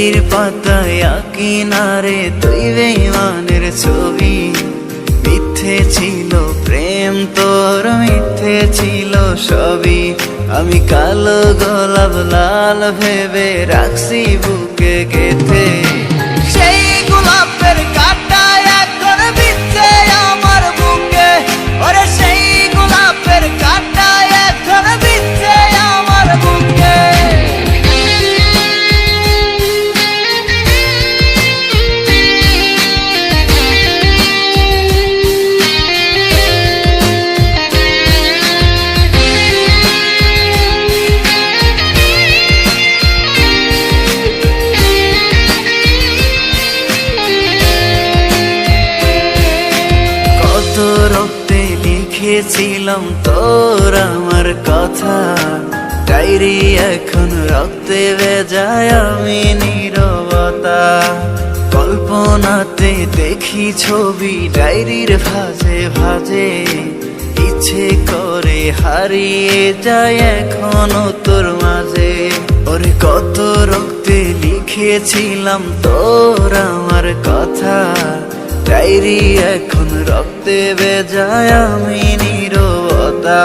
ডায়েরির পাতায় কিনারে তুই বেঈমানের ছবি। মিথ্যে ছিল প্রেম তোর, মিথ্যে ছিল সবই। আমি কালো গোলাপ লাল ভেবে রাখছি বুকে গেথে। সেই গোলাপের কাঁটা এখন বিচ্ছে আমার বুকে, ওরে সেই গোলাপের কাঁটা এখন বিচ্ছে আমার বুকে। রক্তে লিখেছিলাম তোর আমার কথা, ডায়েরি এখন রক্তে ভেজায় আমি নীরবতা। কল্পনাতে দেখি ছবি ডায়েরির ভাঁজে ভাঁজে, ইচ্ছে করে হারিয়ে যায় এখনো তোর মাঝে। ওরে কত রক্তে লিখেছিলাম তোর আমার কথা, ডায়েরি এখন রক্তে ভেজায় আমি নীরবতা।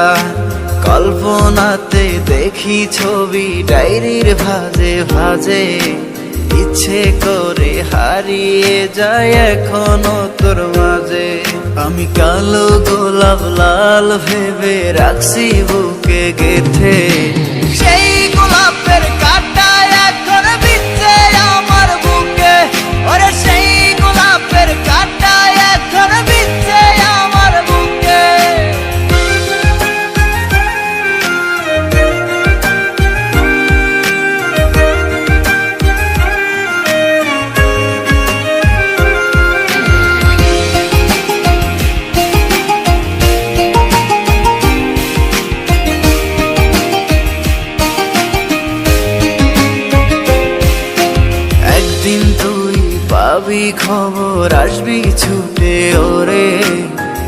কল্পনাতে দেখি ছবি ডায়েরির ভাঁজে ভাঁজে, ইচ্ছে করে হারিয়ে যায় এখনো তোর মাঝে। আমি কালো গোলাপ লাল ভেবে রাখছি বুকে গেথে। সেই গোলাপের কাঁটা এখন বিচ্ছে আমার বুকে, ওরে সেই গোলাপের কাঁটা এখন বিচ্ছে আমার বুকে। একদিন তুই পাবি খবর, আসবি ছুটে ওরে।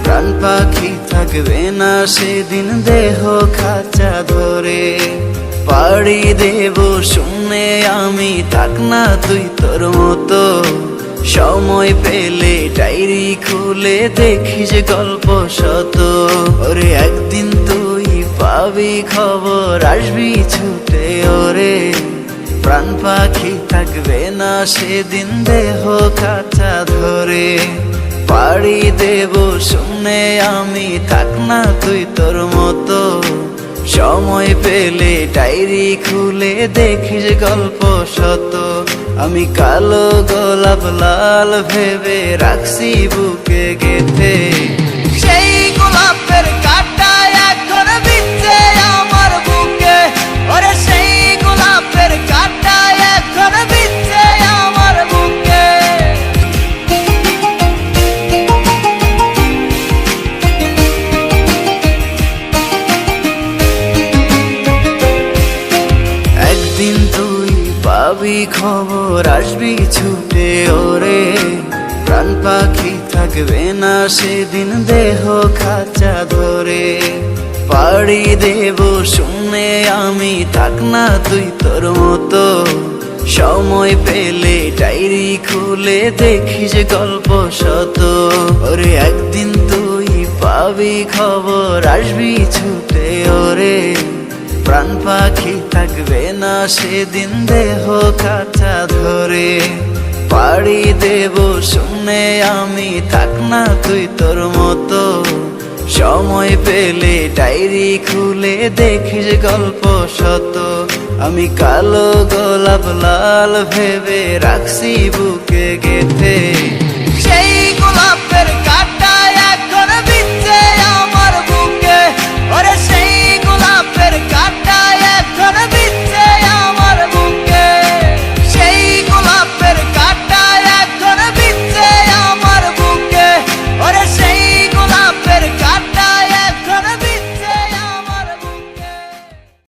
প্রাণ পাখি থাকবে না সেদিন দেহ খাঁচা ধরে। পাড়ি দেব শুনে আমি, থাক না তুই তোর মতো। সময় পেলে ডায়েরি খুলে দেখিস গল্প শত। ওরে একদিন তুই পাবি খবর, আসবি ছুটে ওরে। প্রাণ পাখি থাকবে না সেদিন দেহ খাঁচা ধরে। পাড়ি দেব শুনে আমি, থাক না তুই তোর মতো। সময় পেলে ডায়েরি খুলে দেখিস গল্প শত। আমি কালো গোলাপ লাল ভেবে রাখছি বুকে গেথে। সেই গোলাপের কাঁটা এখন বিচ্ছে আমার বুকে, ওরে সেই গোলাপের কাঁটা এখন বিচ্ছে আমার বুকে। একদিন তুই পাবি খবর, আসবি ছুটে ওরে। প্রাণ পাখি থাকবে না সেদিন দেহ খাঁচা ধরে। পাড়ি দেব শুনে আমি, থাক না তুই তোর মতো। সময় পেলে ডায়েরি খুলে দেখিস গল্প শত। ওরে একদিন তুই পাবি খবর, আসবি ছুটে ওরে। প্রাণ পাখি থাকবে না সেদিন দেহ খাঁচা ধরে। পাড়ি দেব শুনে আমি, থাক না তুই তোর মতো। সময় পেলে ডায়েরি খুলে দেখিস গল্প শত। আমি কালো গোলাপ লাল ভেবে রাখছি বুকে গেথে। সেই গোলাপের কাঁটা এখন বিচ্ছে আমার বুকে, ওরে সেই গোলাপের কাঁটা